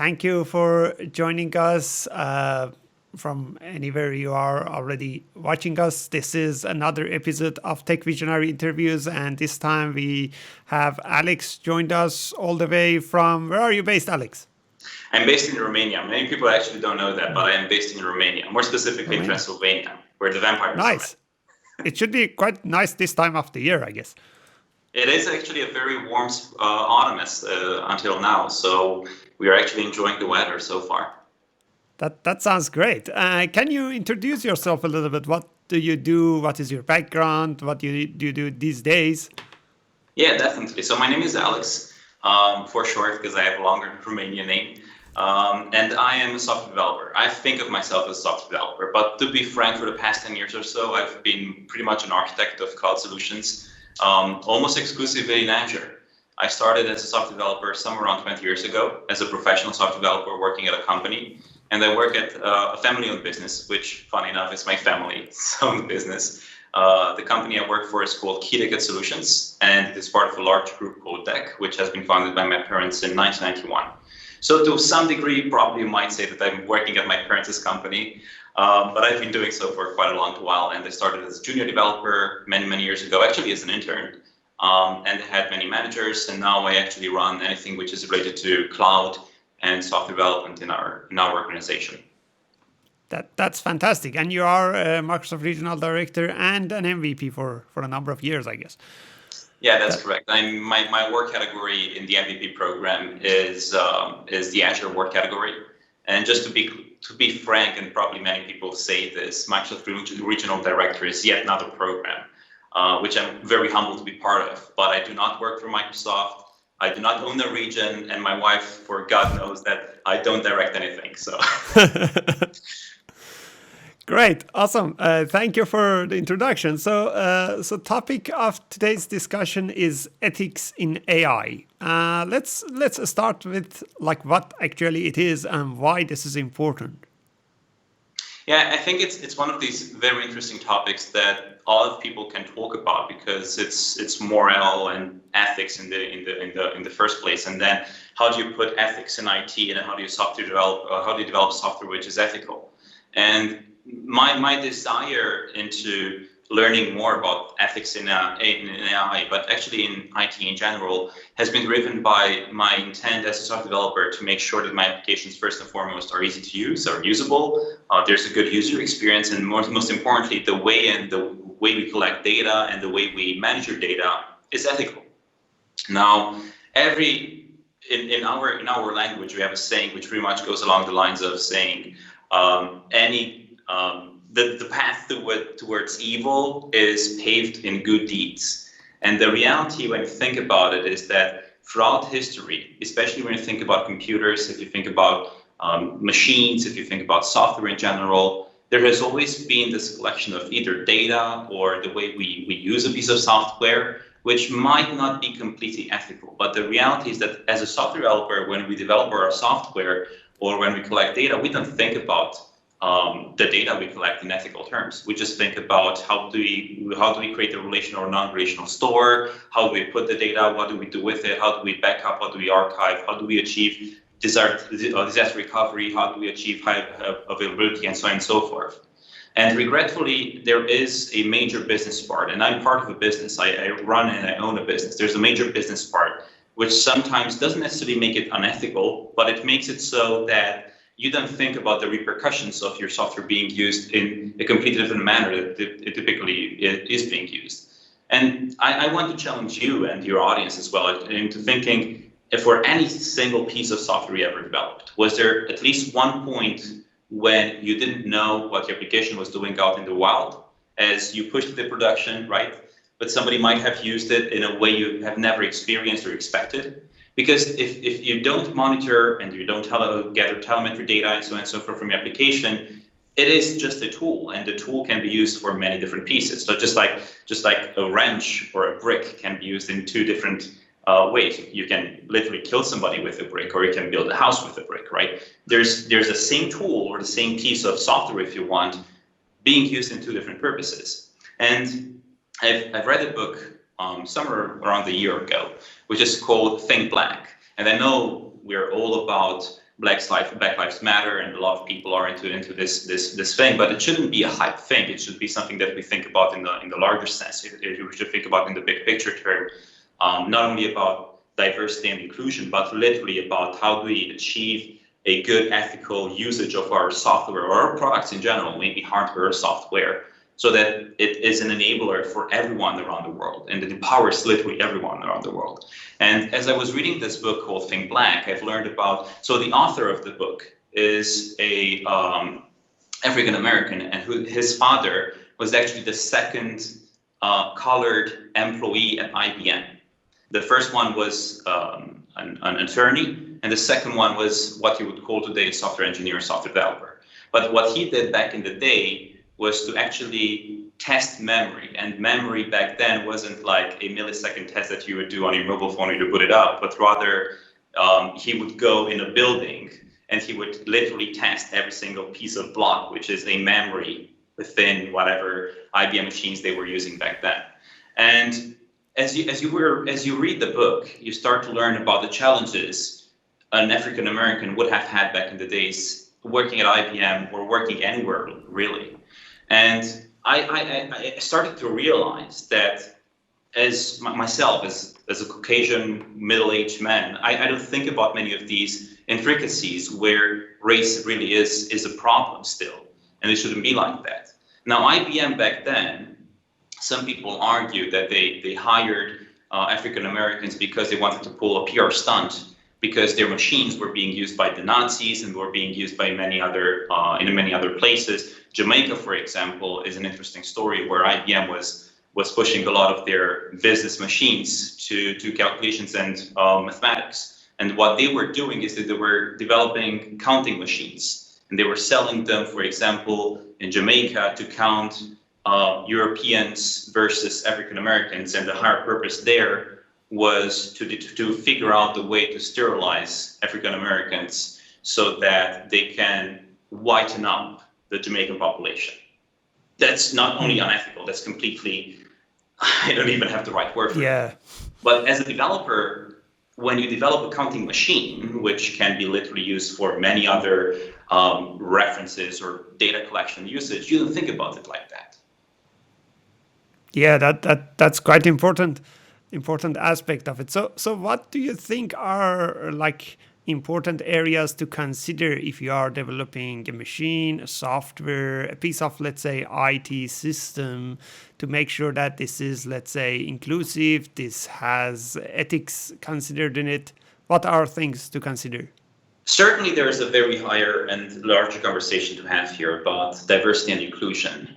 Thank you for joining us from anywhere you are already watching us. This is another episode of Tech Visionary Interviews, and this time we have Alex joined us all the way from. Where are you based, Alex? I'm based in Romania. Many people actually don't know that, but I am based in Romania, more specifically in Transylvania, where the vampires are. Nice. It should be quite nice this time of the year, I guess. It is actually a very warm autumn until now, so we are actually enjoying the weather so far. That sounds great. Can you introduce yourself a little bit? What do you do? What is your background? What do you do these days? Yeah, definitely. So my name is Alex, for short, because I have a longer Romanian name. And I am a software developer. I think of myself as a software developer, but to be frank, for the past 10 years or so, I've been pretty much an architect of cloud solutions, almost exclusively in Azure. I started as a software developer somewhere around 20 years ago as a professional software developer working at a company. And I work at a family-owned business, which, funny enough, is my family's owned business. The company I work for is called Key Ticket Solutions, and it is part of a large group called DEC, which has been founded by my parents in 1991. So to some degree, probably you might say that I'm working at my parents' company, but I've been doing so for quite a long while. And I started as a junior developer many, many years ago, actually as an intern, and had many managers. And now I actually run anything which is related to cloud and software development in our organization. That's fantastic. And you are a Microsoft Regional Director and an MVP for a number of years, I guess. Yeah, that's correct. My work category in the MVP program is the Azure work category. And just to be frank, and probably many people say this, Microsoft Regional Director is yet another program, which I'm very humbled to be part of. But I do not work for Microsoft. I do not own a region, and my wife, for God knows that I don't direct anything. So. Great, awesome. Thank you for the introduction. So topic of today's discussion is ethics in AI. Let's start with like what actually it is and why this is important. Yeah, I think it's one of these very interesting topics that a lot of people can talk about because it's moral and ethics in the first place, and then how do you put ethics in IT, and how do you develop software which is ethical? And my desire into learning more about ethics in AI, but actually in IT in general, has been driven by my intent as a software developer to make sure that my applications, first and foremost, are easy to use, are usable, there's a good user experience, and most importantly, the way we collect data and the way we manage your data is ethical. Now, in our language, we have a saying which pretty much goes along the lines of saying the path towards evil is paved in good deeds. And the reality, when you think about it, is that throughout history, especially when you think about computers, if you think about machines, if you think about software in general, there has always been this collection of either data or the way we use a piece of software, which might not be completely ethical. But the reality is that as a software developer, when we develop our software or when we collect data, we don't think about the data we collect in ethical terms. We just think about how do we create a relational or non-relational store, how do we put the data, what do we do with it, how do we back up, how do we archive, how do we achieve disaster recovery, how do we achieve high availability, and so on and so forth. And regretfully, there is a major business part, and I'm part of a business. I run and I own a business. There's a major business part, which sometimes doesn't necessarily make it unethical, but it makes it so that you don't think about the repercussions of your software being used in a completely different manner that it typically is being used. And I want to challenge you and your audience as well into thinking, if for any single piece of software you ever developed, was there at least one point when you didn't know what your application was doing out in the wild as you pushed it to production, right? But somebody might have used it in a way you have never experienced or expected. Because if you don't monitor and you don't gather telemetry data and so on and so forth from your application, it is just a tool, and the tool can be used for many different pieces. So just like a wrench or a brick can be used in two different ways. You can literally kill somebody with a brick, or you can build a house with a brick, right? There's the same tool or the same piece of software, if you want, being used in two different purposes. And I've read a book somewhere around a year ago, which is called Think Black. And I know we're all about Black Lives Matter, and a lot of people are into this thing. But it shouldn't be a hype thing. It should be something that we think about in the larger sense. We should think about in the big picture term, not only about diversity and inclusion, but literally about how do we achieve a good ethical usage of our software or our products in general, maybe hardware or software, so that it is an enabler for everyone around the world, and it empowers literally everyone around the world. And as I was reading this book called Think Black, I've learned about, so the author of the book is a African American, and his father was actually the second colored employee at IBM. The first one was an attorney, and the second one was what you would call today a software engineer, software developer. But what he did back in the day was to actually test memory, and memory back then wasn't like a millisecond test that you would do on your mobile phone or you boot it up, but rather he would go in a building and he would literally test every single piece of block, which is a memory within whatever IBM machines they were using back then. And as you read the book, you start to learn about the challenges an African American would have had back in the days working at IBM or working anywhere really. And I started to realize that as myself, as a Caucasian middle-aged man, I don't think about many of these intricacies where race really is a problem still, and it shouldn't be like that. Now, IBM back then, some people argue that they hired African Americans because they wanted to pull a PR stunt, because their machines were being used by the Nazis and were being used by many other in many other places. Jamaica, for example, is an interesting story where IBM was pushing a lot of their business machines to calculations and mathematics. And what they were doing is that they were developing counting machines, and they were selling them, for example, in Jamaica to count Europeans versus African Americans, and the higher purpose there was to figure out the way to sterilize African Americans so that they can whiten up the Jamaican population. That's not only unethical, that's completely, I don't even have the right word for it. But as a developer, when you develop a counting machine, which can be literally used for many other references or data collection usage, you don't think about it like that. Yeah, that's quite important aspect of it. So what do you think are like important areas to consider if you are developing a machine, a software, a piece of, let's say, IT system, to make sure that this is, let's say, inclusive, this has ethics considered in it? What are things to consider? Certainly, there is a very higher and larger conversation to have here about diversity and inclusion.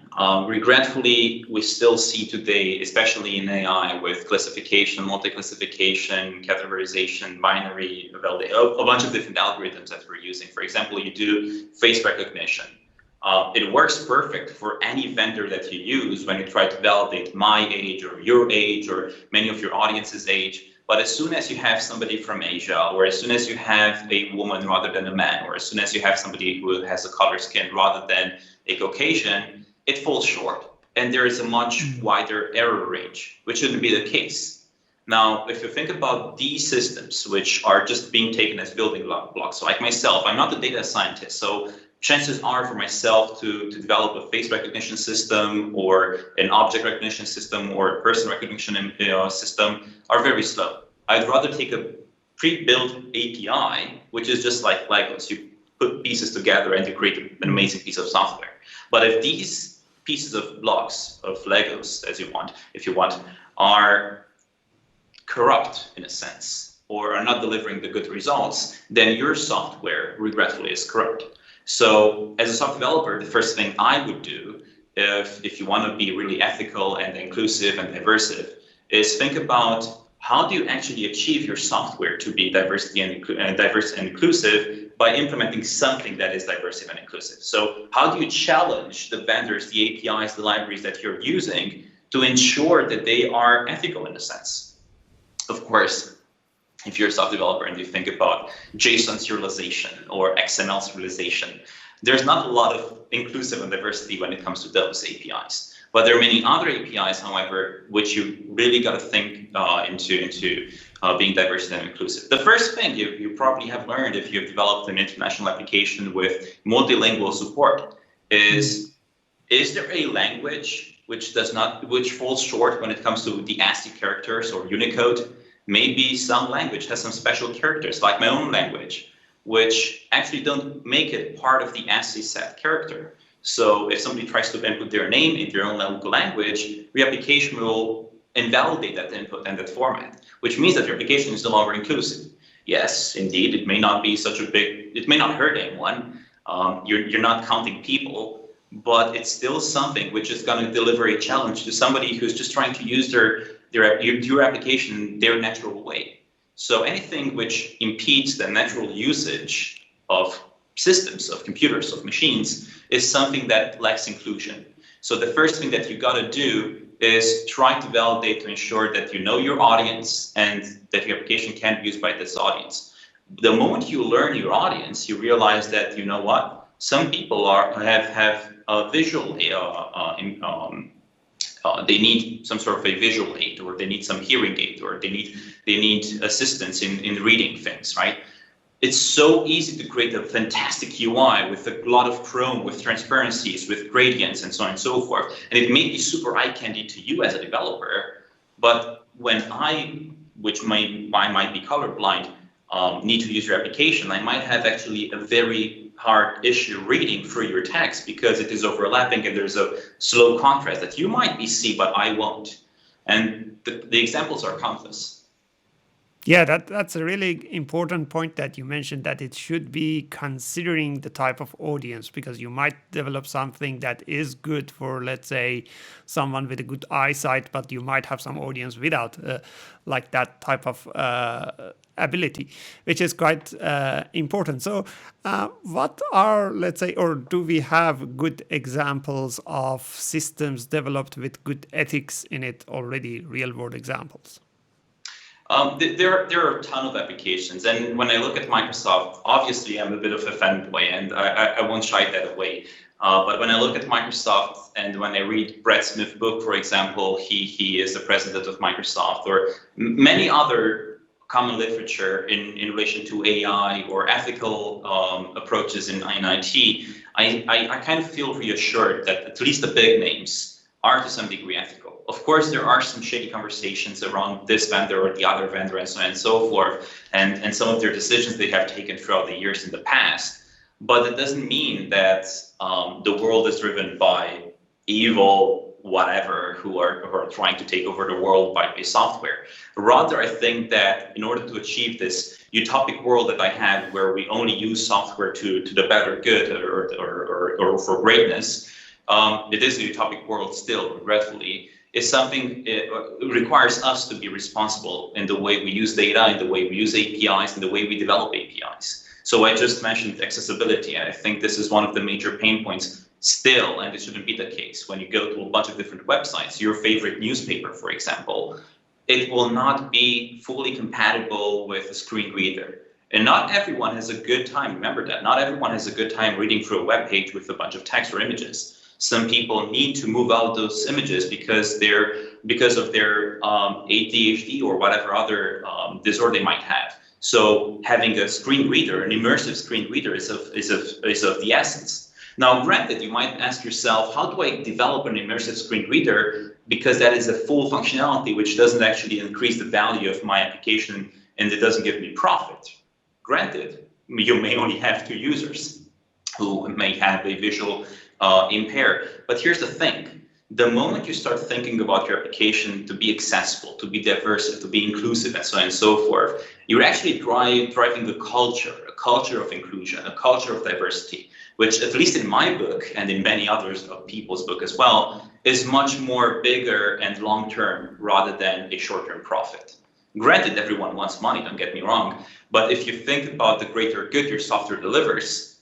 Regretfully, we still see today, especially in AI, with classification, multi-classification, categorization, binary, a bunch of different algorithms that we're using. For example, you do face recognition. It works perfect for any vendor that you use when you try to validate my age or your age or many of your audience's age. But as soon as you have somebody from Asia, or as soon as you have a woman rather than a man, or as soon as you have somebody who has a colored skin rather than a Caucasian, it falls short. And there is a much wider error range, which shouldn't be the case. Now, if you think about these systems, which are just being taken as building blocks, so like myself, I'm not a data scientist, so chances are for myself to develop a face recognition system or an object recognition system or a person recognition system are very slow. I'd rather take a pre-built API, which is just like Legos. You put pieces together and you create an amazing piece of software. But if these pieces of blocks of Legos, if you want, are corrupt in a sense, or are not delivering the good results, then your software, regretfully, is corrupt. So as a software developer, the first thing I would do, if you want to be really ethical and inclusive and diversive, is think about how do you actually achieve your software to be diverse and inclusive by implementing something that is diverse and inclusive. So how do you challenge the vendors, the APIs, the libraries that you're using to ensure that they are ethical in a sense? Of course, if you're a software developer and you think about JSON serialization or XML serialization, there's not a lot of inclusive and diversity when it comes to those APIs. But there are many other APIs, however, which you really got to think being diverse and inclusive. The first thing you probably have learned if you've developed an international application with multilingual support is there a language which falls short when it comes to the ASCII characters or Unicode? Maybe some language has some special characters, like my own language, which actually don't make it part of the ASCII set character. So if somebody tries to input their name in their own local language, the application will invalidate that input and that format, which means that your application is no longer inclusive. Yes, indeed, it may not be it may not hurt anyone. You're not counting people, but it's still something which is going to deliver a challenge to somebody who's just trying to use your application their natural way. So anything which impedes the natural usage of systems, of computers, of machines, is something that lacks inclusion. So the first thing that you got to do is try to validate to ensure that you know your audience and that your application can be used by this audience. The moment you learn your audience, you realize that, you know what, some people have a visual, they need some sort of a visual aid, or they need some hearing aid, or they need assistance in reading things, right? It's so easy to create a fantastic UI with a lot of Chrome, with transparencies, with gradients, and so on and so forth. And it may be super eye candy to you as a developer, but when I might be colorblind, need to use your application, I might have actually a very hard issue reading through your text because it is overlapping and there's a slow contrast that you might see, but I won't. And the examples are countless. Yeah, that's a really important point that you mentioned, that it should be considering the type of audience, because you might develop something that is good for, let's say, someone with a good eyesight, but you might have some audience without like that type of ability, which is quite important. So what are, let's say, or do we have good examples of systems developed with good ethics in it already, real world examples? There are a ton of applications, and when I look at Microsoft, obviously I'm a bit of a fanboy, and I won't shy that away. But when I look at Microsoft, and when I read Brad Smith's book, for example, he is the president of Microsoft, or many other common literature in relation to AI or ethical approaches in IT, I kind of feel reassured that at least the big names are to some degree ethical. Of course, there are some shady conversations around this vendor or the other vendor and so on and so forth, and some of their decisions they have taken throughout the years in the past. But it doesn't mean that the world is driven by evil whatever who are trying to take over the world by software. Rather, I think that in order to achieve this utopic world that I have, where we only use software to the better good or for greatness, it is a utopic world still, regretfully. Is something, it requires us to be responsible in the way we use data, in the way we use APIs, in the way we develop APIs. So I just mentioned accessibility. I think this is one of the major pain points still, and it shouldn't be the case. When you go to a bunch of different websites, your favorite newspaper, for example, it will not be fully compatible with a screen reader. And not everyone has a good time, remember that, not everyone has a good time reading through a web page with a bunch of text or images. Some people need to move out those images because of their ADHD or whatever other disorder they might have. So having a screen reader, an immersive screen reader, is of the essence. Now, granted, you might ask yourself, how do I develop an immersive screen reader? Because that is a full functionality which doesn't actually increase the value of my application and it doesn't give me profit. Granted, you may only have 2 users who may have a visual impaired. But here's the thing. The moment you start thinking about your application to be accessible, to be diverse, to be inclusive, and so on and so forth, you're actually driving a culture of inclusion, a culture of diversity, which, at least in my book and in many others of people's book as well, is much more bigger and long-term rather than a short-term profit. Granted, everyone wants money, don't get me wrong, but if you think about the greater good your software delivers,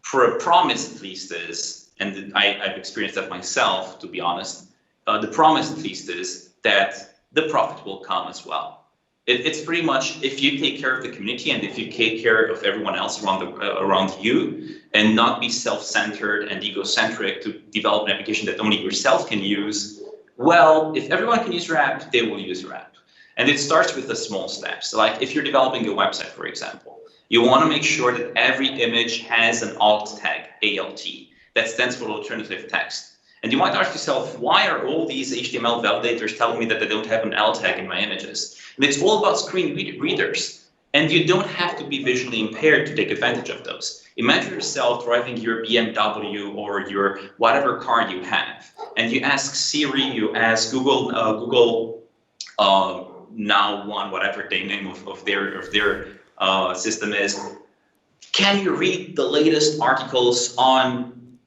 for a promise at least is, and I've experienced that myself, to be honest, the promise at least is that the profit will come as well. It's pretty much, if you take care of the community and if you take care of everyone else around you and not be self-centered and egocentric to develop an application that only yourself can use, well, if everyone can use your app, they will use your app. And it starts with the small steps. Like if you're developing a website, for example, you want to make sure that every image has an alt tag, ALT. That stands for alternative text. And you might ask yourself, why are all these HTML validators telling me that they don't have an alt tag in my images? And it's all about screen readers. And you don't have to be visually impaired to take advantage of those. Imagine yourself driving your BMW or your whatever car you have, and you ask Siri, you ask Google Now One, whatever the name of their system is. Can you read the latest articles on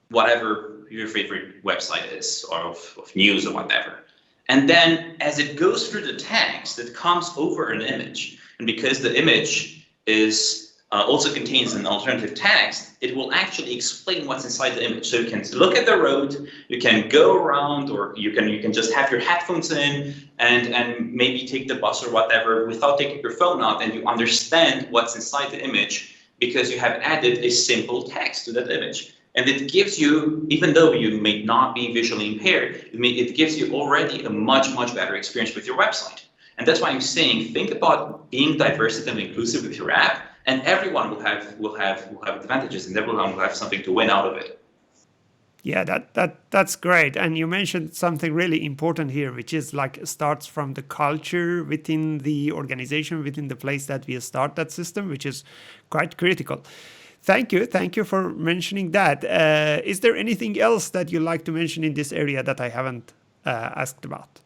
whatever your favorite website is, or of news or whatever? And then as it goes through the text, it comes over an image. And because the image is also contains an alternative text, it will actually explain what's inside the image. So you can look at the road, you can go around, or you can just have your headphones in and maybe take the bus or whatever without taking your phone out, and you understand what's inside the image because you have added a simple text to that image. And it gives you, even though you may not be visually impaired, it gives you already a much, much better experience with your website. And that's why I'm saying, think about being diverse and inclusive with your app, and everyone will have advantages, and everyone will have something to win out of it. Yeah, that's great. And you mentioned something really important here, which is like starts from the culture within the organization, within the place that we start that system, which is quite critical. Thank you for mentioning that. Is there anything else that you'd like to mention in this area that I haven't asked about?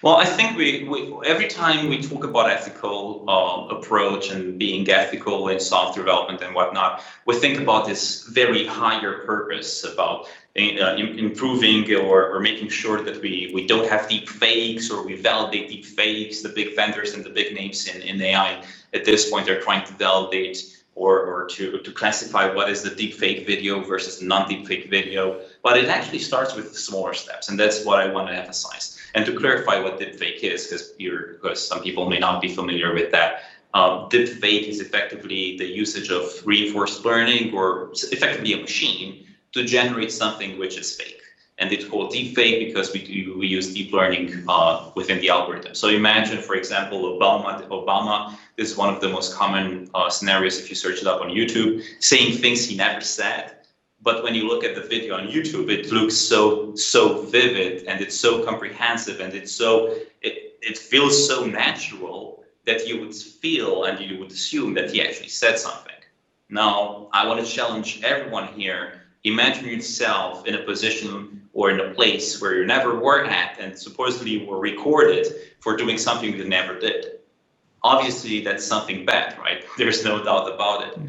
Well, I think we every time we talk about ethical approach and being ethical in software development and whatnot, we think about this very higher purpose about improving or making sure that we don't have deep fakes, or we validate deep fakes. The big vendors and the big names in AI at this point are trying to validate or to classify what is the deepfake video versus the non-deepfake video. But it actually starts with smaller steps, and that's what I want to emphasize. And to clarify what deepfake is, because some people may not be familiar with that, deepfake is effectively the usage of reinforced learning, or effectively a machine, to generate something which is fake. And it's called deepfake because we use deep learning within the algorithm. So imagine, for example, Obama. This is one of the most common scenarios if you search it up on YouTube, saying things he never said. But when you look at the video on YouTube, it looks so vivid, and it's so comprehensive, and it feels so natural that you would feel and you would assume that he actually said something. Now, I want to challenge everyone here. Imagine yourself in a position or in a place where you never were at, and supposedly were recorded for doing something you never did. Obviously, that's something bad, right? There's no doubt about it.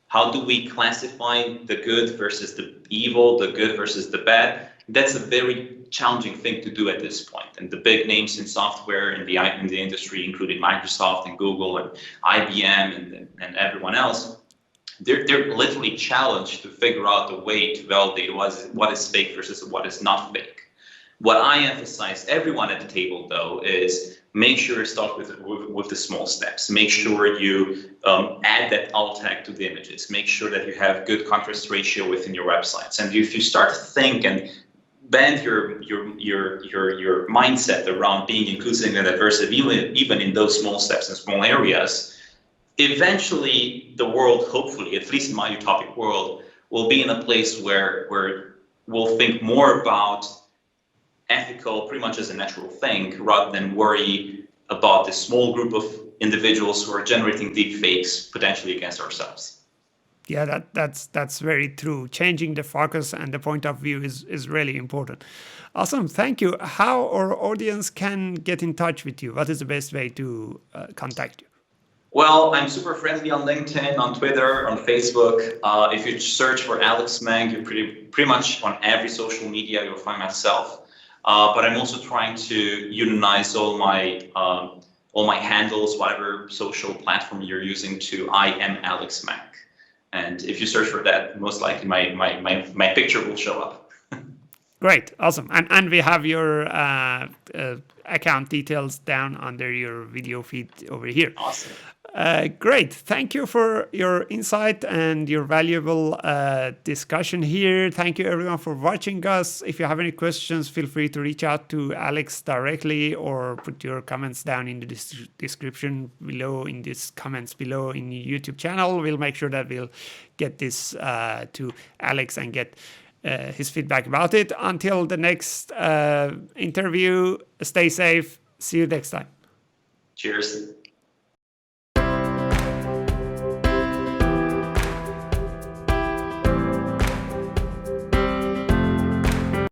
How do we classify the good versus the evil, the good versus the bad? That's a very challenging thing to do at this point. And the big names in software in the industry, including Microsoft and Google and IBM and everyone else, they're literally challenged to figure out a way to validate what is fake versus what is not fake. What I emphasize everyone at the table, though, is make sure you start with the small steps. Make sure you add that alt tag to the images. Make sure that you have good contrast ratio within your websites. And if you start to think and bend your mindset around being inclusive and diverse, even in those small steps and small areas, eventually the world, hopefully, at least in my utopic world, will be in a place where we'll think more about ethical pretty much as a natural thing, rather than worry about this small group of individuals who are generating deep fakes potentially against ourselves. Yeah, that's very true. Changing the focus and the point of view is really important. Awesome, thank you. How our audience can get in touch with you? What is the best way to contact you? Well, I'm super friendly on LinkedIn, on Twitter, on Facebook. If you search for Alex Mang, you're pretty much on every social media, you'll find myself. But I'm also trying to unionize all my handles, whatever social platform you're using, to I am Alex Mang. And if you search for that, most likely my picture will show up. Great, awesome, and we have your account details down under your video feed over here. Awesome. Great. Thank you for your insight and your valuable discussion here. Thank you, everyone, for watching us. If you have any questions, feel free to reach out to Alex directly or put your comments down in the description below, in these comments below in the YouTube channel. We'll make sure that we'll get this to Alex and get his feedback about it. Until the next interview, stay safe. See you next time. Cheers.